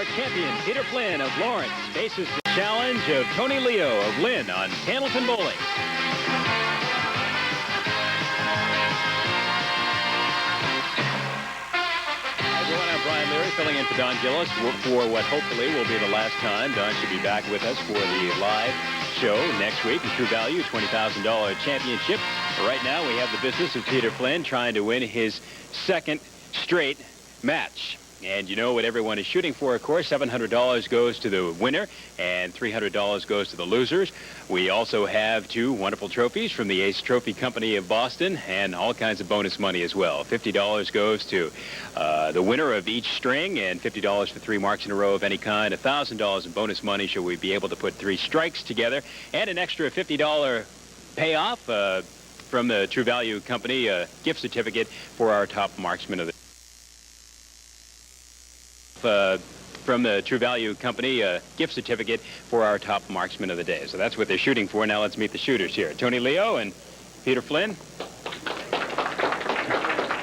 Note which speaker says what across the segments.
Speaker 1: champion Peter Flynn of Lawrence faces the challenge of Tony Leo of Lynn on Candlepin Bowling. Everyone, I'm Brian Leary, filling in for Don Gillis for what hopefully will be the last time. Don should be back with us for the live show next week. The True Value $20,000 championship. Right now, we have the business of Peter Flynn trying to win his second straight match. And you know what everyone is shooting for, of course. $700 goes to the winner, and $300 goes to the losers. We also have two wonderful trophies from the Ace Trophy Company of Boston, and all kinds of bonus money as well. $50 goes to the winner of each string, and $50 for 3 marks in a row of any kind. $1,000 in bonus money should we be able to put 3 strikes together, and an extra $50 payoff from the True Value Company, gift certificate for our top marksman of the from the True Value Company, gift certificate for our top marksman of the day. So that's what they're shooting for. Now let's meet the shooters here. Tony Leo and Peter Flynn.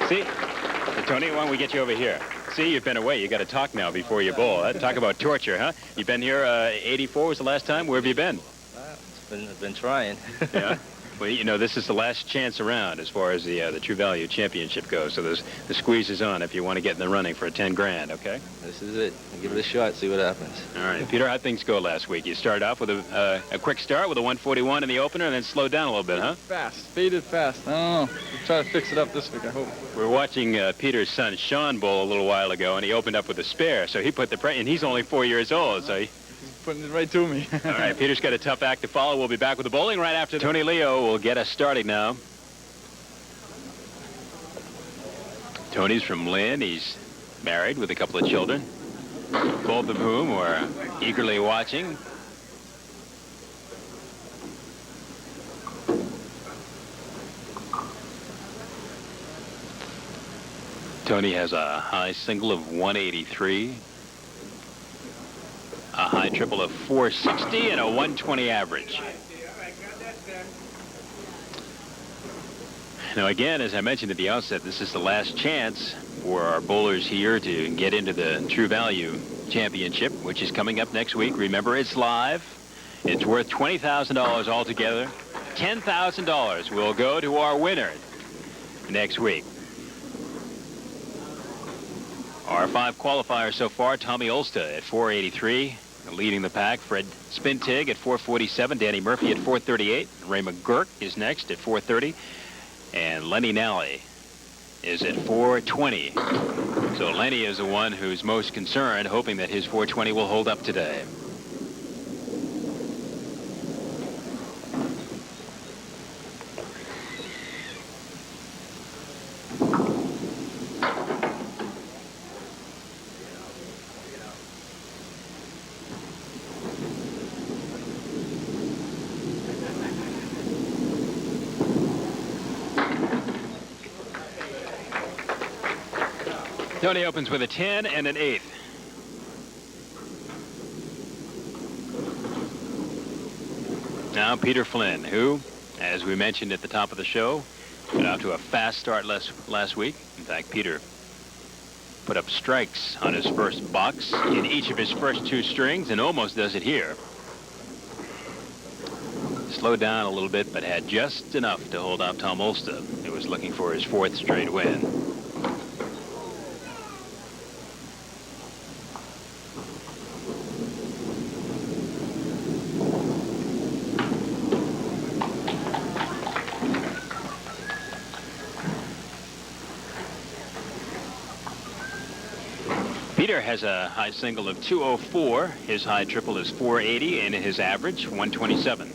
Speaker 1: See? So Tony, why don't we get you over here? See, you've been away. You got to talk now before you bowl. Talk about torture, huh? You've been here, 84 was the last time. Where have you been?
Speaker 2: It's been trying.
Speaker 1: Yeah? Well, you know, this is the last chance around as far as the True Value Championship goes. So the squeeze is on if you want to get in the running for a 10 grand, okay?
Speaker 2: This is it. Give it a shot, see what happens.
Speaker 1: All right. Peter, how'd things go last week? You started off with a quick start with a 141 in the opener and then slowed down a little bit, huh?
Speaker 3: Fast. Faded fast. I don't know. We'll try to fix it up this week, I hope.
Speaker 1: We're watching Peter's son, Sean, bowl a little while ago, and he opened up with a spare. So he put the and he's only 4 years old, so he...
Speaker 3: Putting it right to me.
Speaker 1: All right, Peter's got a tough act to follow. We'll be back with the bowling right after Tony Leo will get us started now. Tony's from Lynn. He's married with a couple of children, both of whom are eagerly watching. Tony has a high single of 183. A high triple of 460 and a 120 average. Now again, as I mentioned at the outset, this is the last chance for our bowlers here to get into the True Value Championship, which is coming up next week. Remember, it's live. It's worth $20,000 altogether. $10,000 will go to our winner next week. Our 5 qualifiers so far: Tommy Olsta at 483, leading the pack. Fred Spintig at 447, Danny Murphy at 438, Ray McGurk is next at 430, and Lenny Nally is at 420. So Lenny is the one who's most concerned, hoping that his 420 will hold up today. Tony opens with a 10 and an 8. Now Peter Flynn, who, as we mentioned at the top of the show, got out to a fast start last week. In fact, Peter put up strikes on his first box in each of his first 2 strings and almost does it here. Slowed down a little bit, but had just enough to hold off Tom Olsta, who was looking for his 4th straight win. Peter has a high single of 204. His high triple is 480, and his average 127.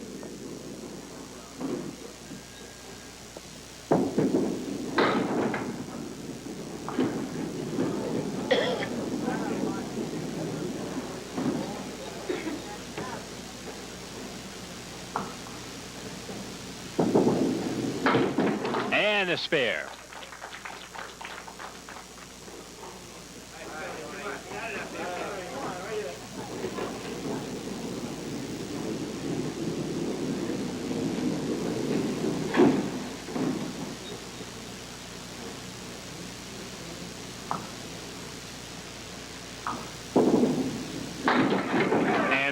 Speaker 1: And a spare.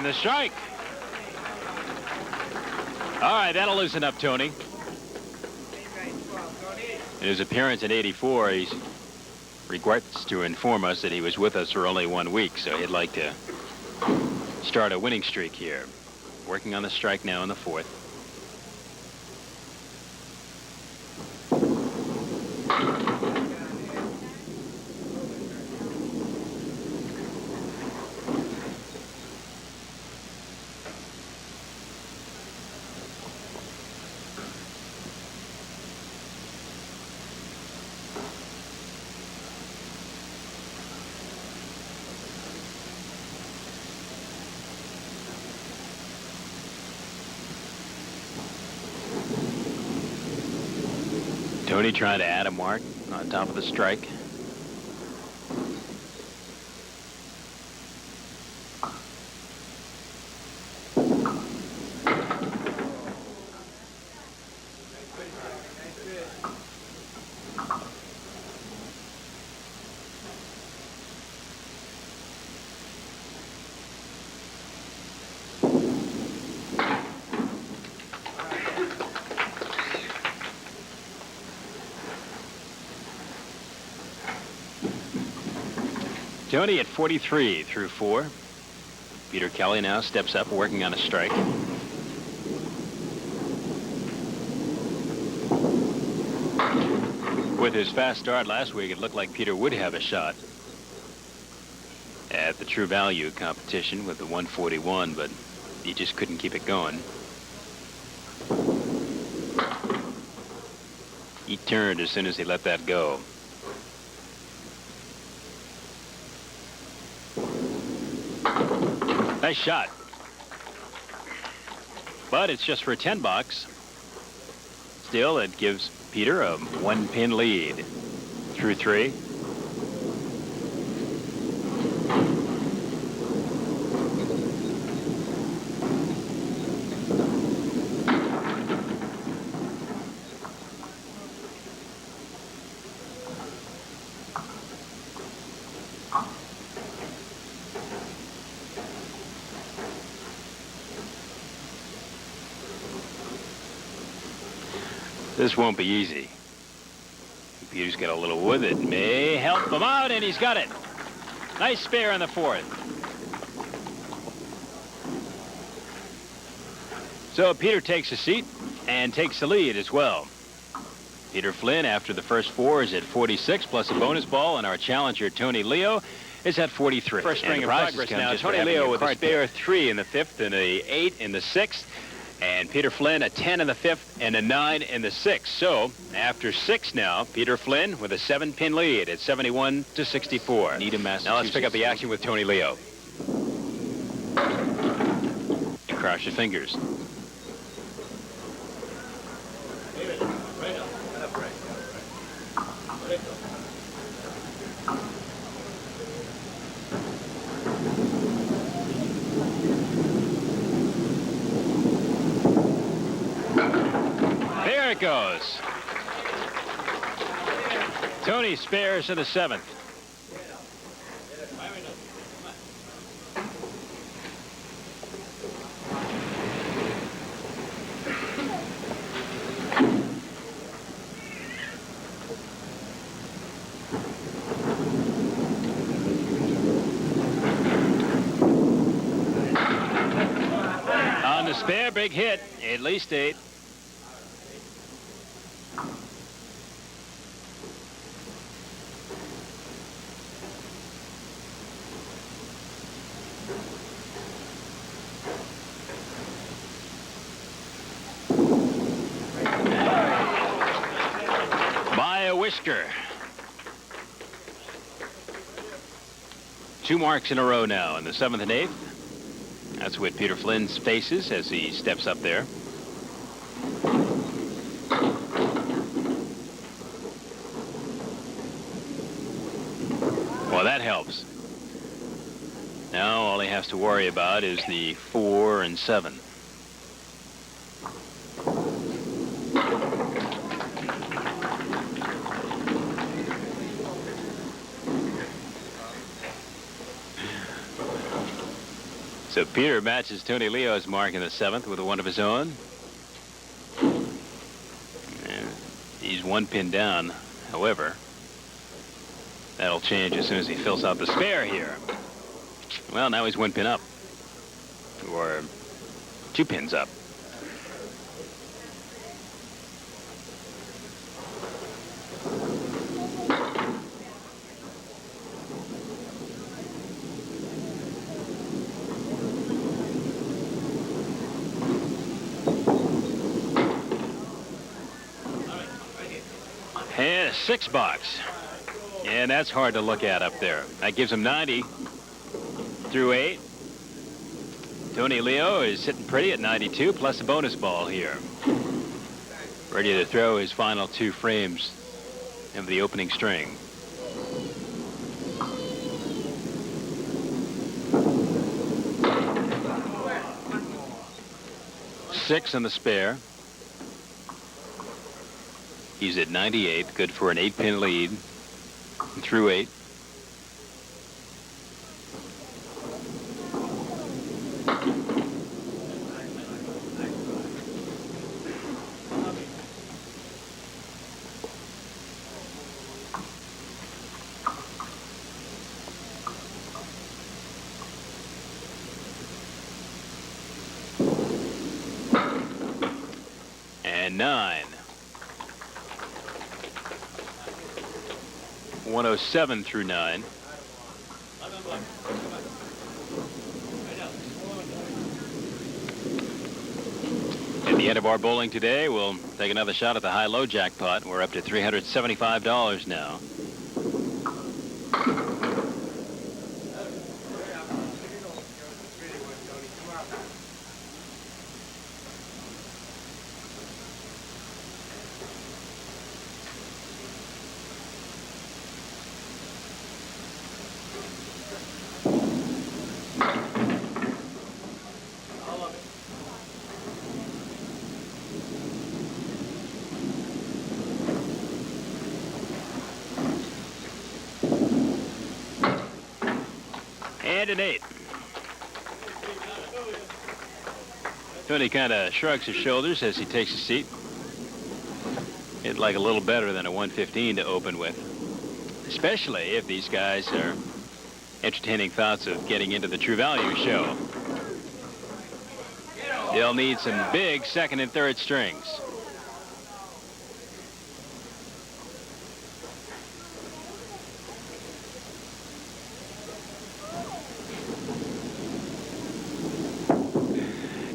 Speaker 1: and the strike. All right, that'll loosen up Tony. In his appearance in '84, he regrets to inform us that he was with us for only 1 week, so he'd like to start a winning streak here. Working on the strike now in the fourth. Tony trying to add a mark on top of the strike. Tony at 43 through 4. Peter Kelly now steps up, working on a strike. With his fast start last week, it looked like Peter would have a shot at the true value competition with the 141, but he just couldn't keep it going. He turned as soon as he let that go. Nice shot. But it's just for a 10 box. Still, it gives Peter a 1-pin lead through 3. This won't be easy. Peter's got a little wood that may help him out, and he's got it. Nice spare on the 4th. So Peter takes a seat and takes the lead as well. Peter Flynn, after the first 4, is at 46 plus a bonus ball, and our challenger Tony Leo is at 43. First string of progress now. Tony Leo with a spare 3 in the 5th and a 8 in the 6th. And Peter Flynn a 10 in the 5th and a 9 in the 6th. So after 6 now, Peter Flynn with a 7-pin lead at 71 to 64.
Speaker 2: Needham, Massachusetts.
Speaker 1: Now let's pick up the action with Tony Leo. Cross your fingers. There it goes. Tony spares in the 7th. On the spare, big hit, at least 8. Whisker. 2 marks in a row now in the 7th and 8th. That's what Peter Flynn faces as he steps up there. Well, that helps. Now all he has to worry about is the 4 and 7. So Peter matches Tony Leo's mark in the 7th with a 1 of his own. And he's 1 pin down. However, that'll change as soon as he fills out the spare here. Well, now he's 1 pin up. Or 2 pins up. And a 6 box. And that's hard to look at up there. That gives him 90 through 8. Tony Leo is sitting pretty at 92 plus a bonus ball here. Ready to throw his final 2 frames of the opening string. Six on the spare. He's at 98, good for an 8-pin lead through 8. And 9. 107 through 9. At the end of our bowling today, we'll take another shot at the high-low jackpot. We're up to $375 now. And an 8. Tony kind of shrugs his shoulders as he takes a seat. He'd like a little better than a 115 to open with, especially if these guys are entertaining thoughts of getting into the True Value show. They'll need some big 2nd and 3rd strings.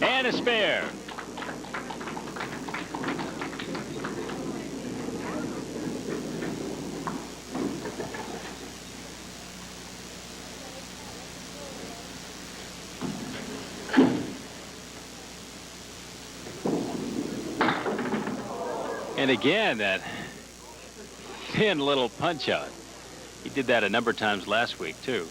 Speaker 1: And a spare. And again, that thin little punch out. He did that a number of times last week, too.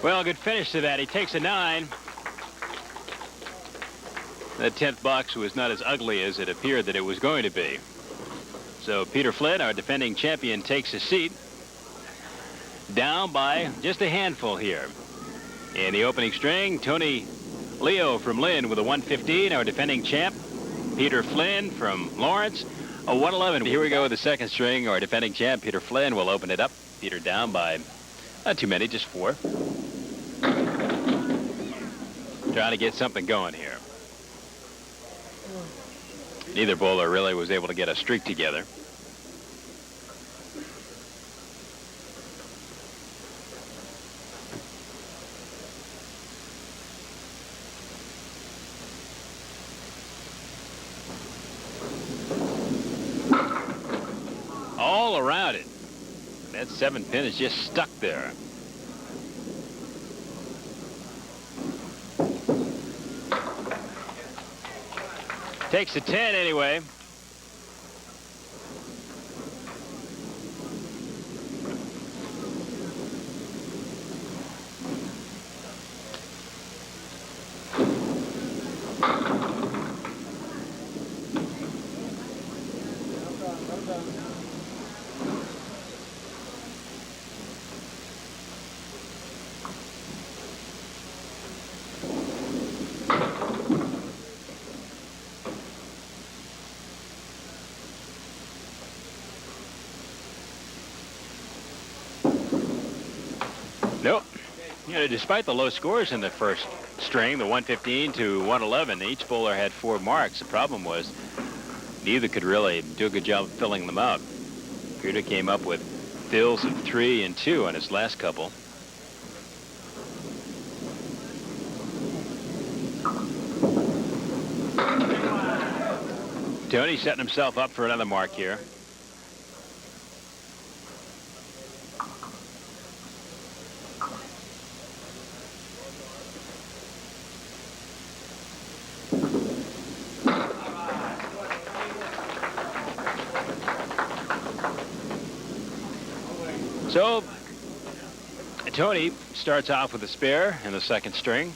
Speaker 1: Well, good finish to that. He takes a 9. That 10th box was not as ugly as it appeared that it was going to be. So Peter Flynn, our defending champion, takes a seat. Down by just a handful here. In the opening string, Tony Leo from Lynn with a 115, our defending champ. Peter Flynn from Lawrence, a 111. Here we go with the 2nd string. Our defending champ, Peter Flynn, will open it up. Peter down by not too many, just 4. Trying to get something going here. Neither bowler really was able to get a streak together. All around it. That 7-pin is just stuck there. Takes a 10 anyway. Nope. You know, despite the low scores in the first string, the 115 to 111, each bowler had 4 marks. The problem was neither could really do a good job of filling them out. Peter came up with fills of 3 and 2 on his last couple. Tony setting himself up for another mark here. So, Tony starts off with a spare in the second string.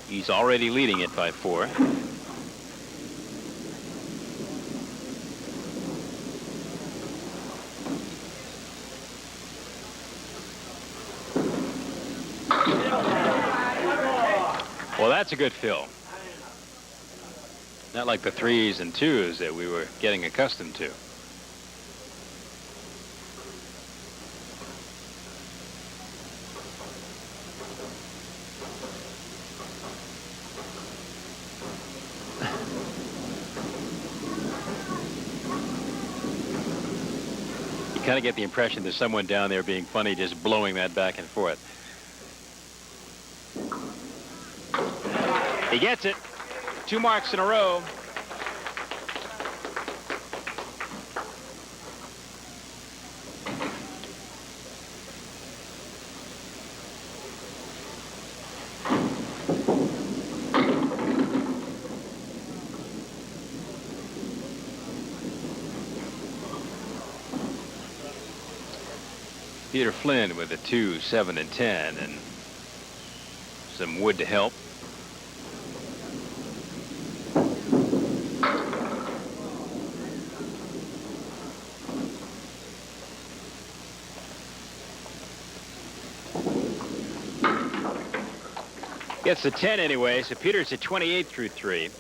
Speaker 1: He's already leading it by 4. Well, that's a good fill. Not like the 3s and 2s that we were getting accustomed to. Kind of get the impression there's someone down there being funny, just blowing that back and forth. He gets it. 2 marks in a row. Peter Flynn with a 2, 7, and 10, and some wood to help. Gets the 10 anyway, so Peter's at 28 through 3.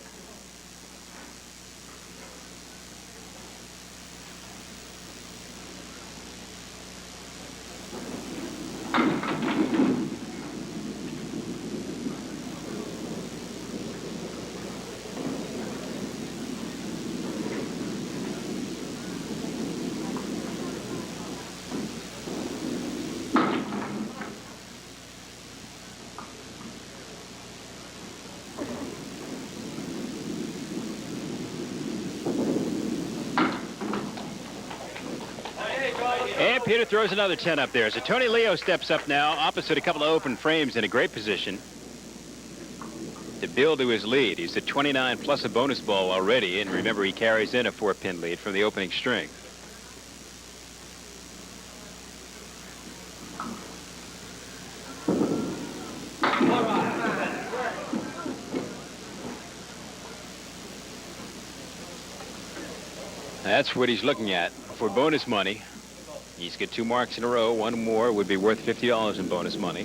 Speaker 1: And Peter throws another 10 up there. So Tony Leo steps up now, opposite a couple of open frames, in a great position to build to his lead. He's at 29 plus a bonus ball already, and remember, he carries in a 4-pin lead from the opening string. That's what he's looking at for bonus money. He's got 2 marks in a row. 1 more would be worth $50 in bonus money.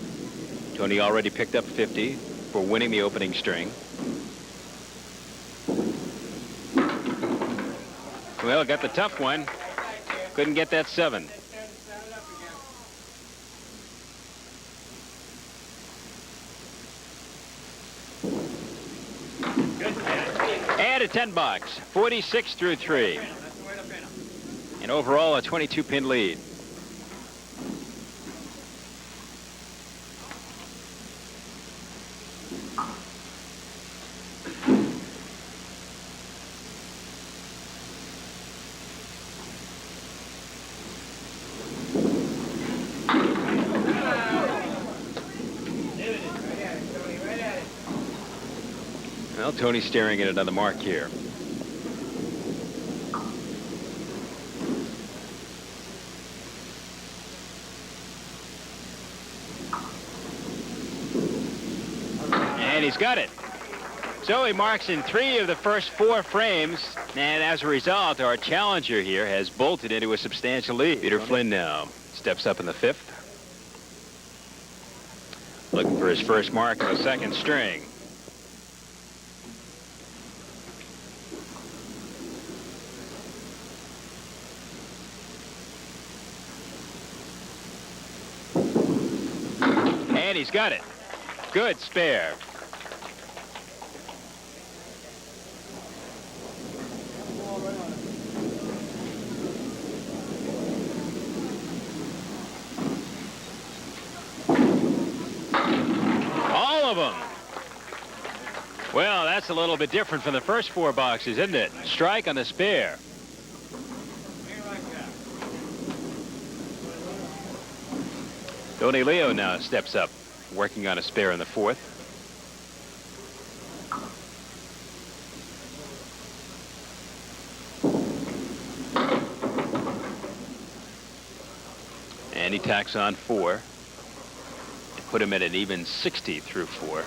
Speaker 1: Tony already picked up 50 for winning the opening string. Well, got the tough one. Couldn't get that 7. And a 10 bucks. 46 through 3. And overall, a 22-pin lead. Well, Tony's staring at another mark here. And he's got it. So he marks in 3 of the first 4 frames, and as a result, our challenger here has bolted into a substantial lead. Peter Flynn now steps up in the 5th. Looking for his first mark in the 2nd string. And he's got it. Good spare. All of them. Well, that's a little bit different from the first 4 boxes, isn't it? Strike on the spare. Tony Leo now steps up, working on a spare in the 4th. And he tacks on 4 to put him at an even 60 through 4.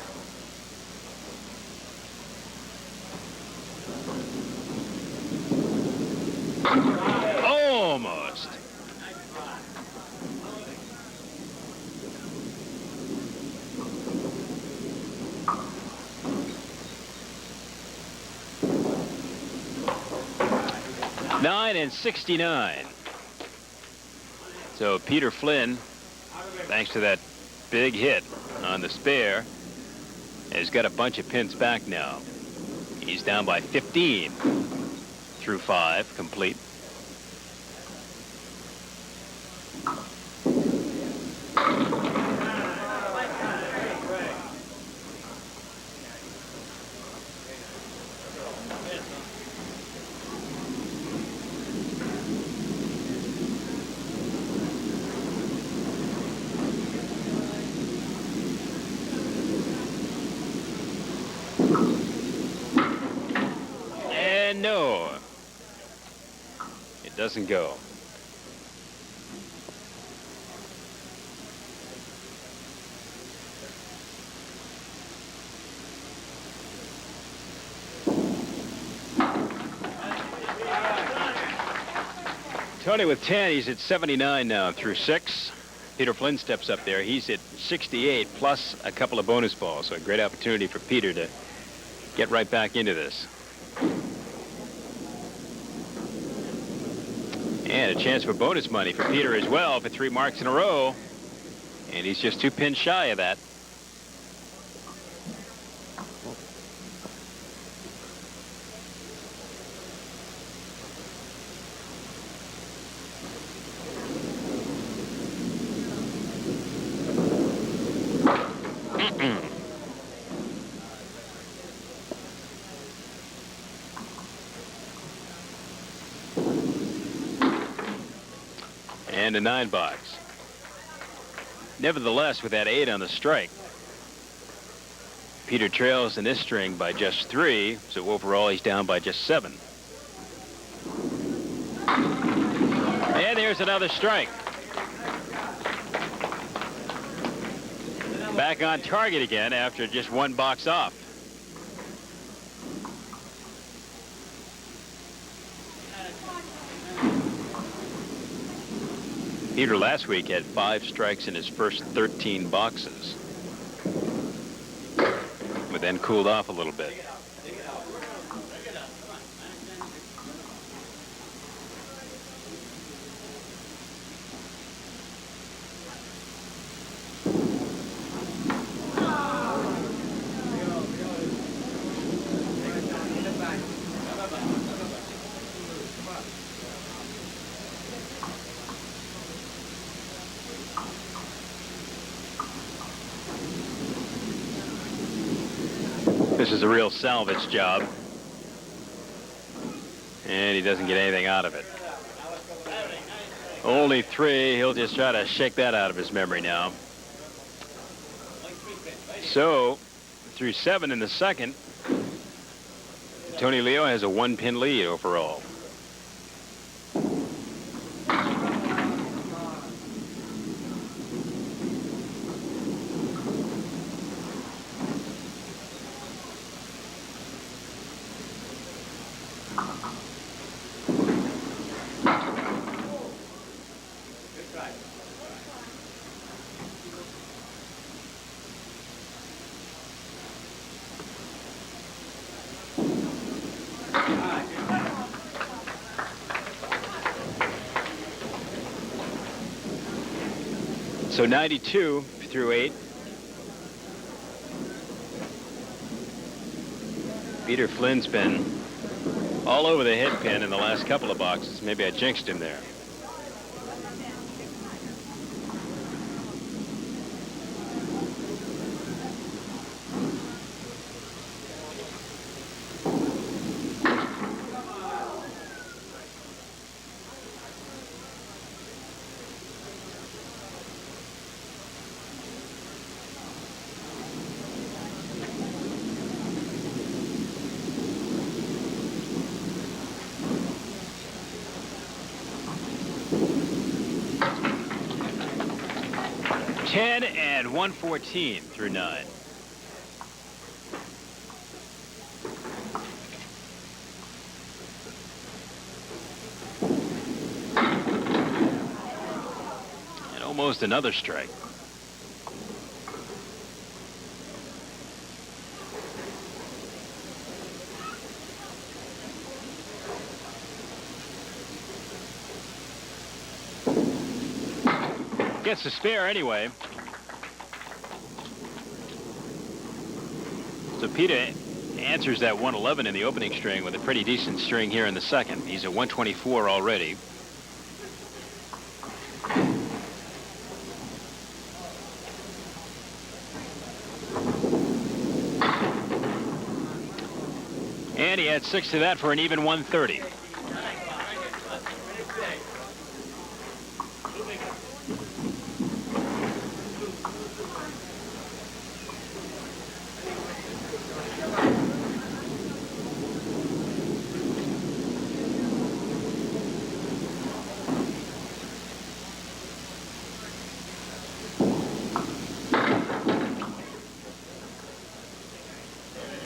Speaker 1: Almost. Nine and 69. So Peter Flynn, thanks to that big hit on the spare, has got a bunch of pins back now. He's down by 15 through 5 complete. And no, it doesn't go. Tony with 10, he's at 79 now through 6. Peter Flynn steps up there. He's at 68 plus a couple of bonus balls. So a great opportunity for Peter to get right back into this. And a chance for bonus money for Peter as well for 3 marks in a row. And he's just 2 pins shy of that. And a 9 box. Nevertheless, with that 8 on the strike, Peter trails in this string by just 3, so overall he's down by just 7. And there's another strike. Back on target again after just 1 box off. Peter last week had 5 strikes in his first 13 boxes, but then cooled off a little bit. This is a real salvage job, and he doesn't get anything out of it. Only 3. He'll just try to shake that out of his memory now. So, through 7 in the 2nd, Tony Leo has a 1-pin lead overall. So 92 through 8. Peter Flynn's been all over the head pin in the last couple of boxes. Maybe I jinxed him there. And 114 through 9. And almost another strike. Gets the spare anyway. So Peter answers that 111 in the opening string with a pretty decent string here in the second. He's at 124 already. And he had 6 to that for an even 130.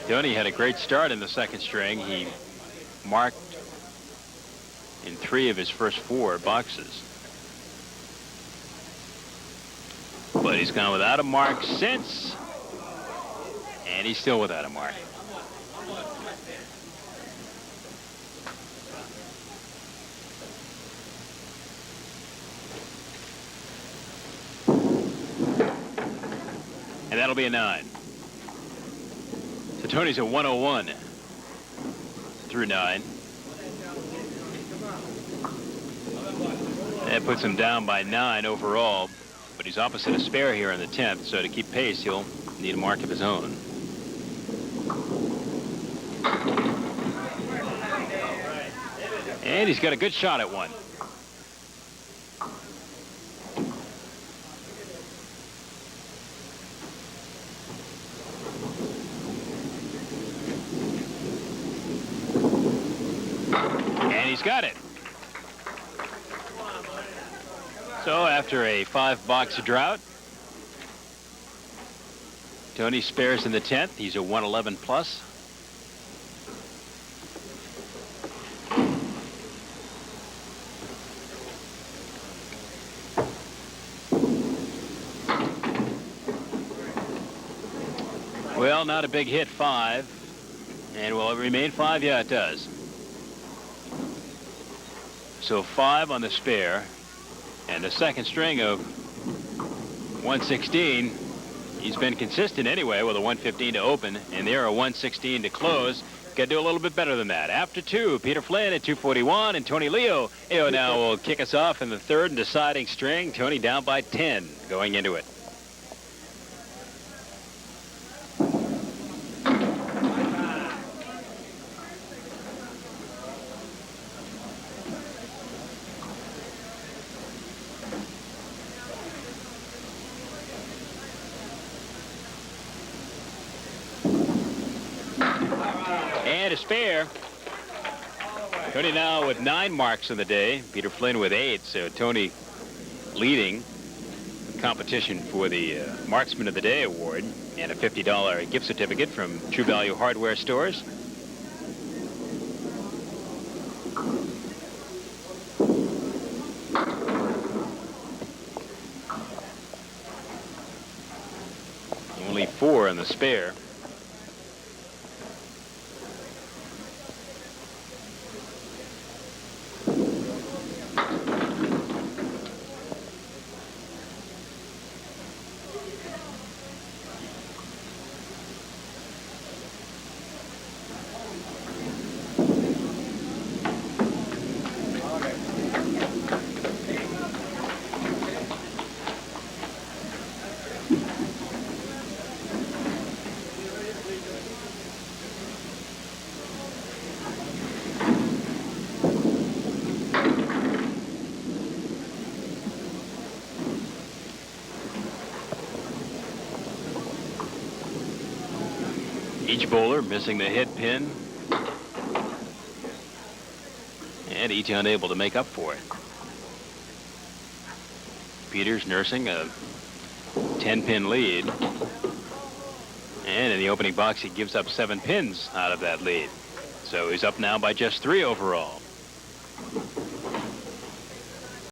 Speaker 1: Tony had a great start in the second string. He marked in 3 of his first 4 boxes. But he's gone without a mark since, and he's still without a mark. And that'll be a 9. So Tony's at 101 through 9. That puts him down by 9 overall, but he's opposite a spare here in the 10th, so to keep pace, he'll need a mark of his own. And he's got a good shot at one. He's got it. So after a 5-box drought, Tony spares in the 10th. He's a 111 plus. Well, not a big hit, 5. And will it remain 5? Yeah, it does. So 5 on the spare, and the second string of 116. He's been consistent anyway with a 115 to open, and there a 116 to close. Got to do a little bit better than that. After 2, Peter Flynn at 241, and Tony Leo now will kick us off in the third and deciding string. Tony down by 10 going into it. And a spare. Tony now with 9 marks in the day. Peter Flynn with 8. So Tony leading the competition for the Marksman of the Day award and a $50 gift certificate from True Value Hardware Stores. Only 4 in the spare. Each bowler missing the hit pin. And each unable to make up for it. Peter's nursing a 10-pin lead. And in the opening box, he gives up 7 pins out of that lead. So he's up now by just 3 overall.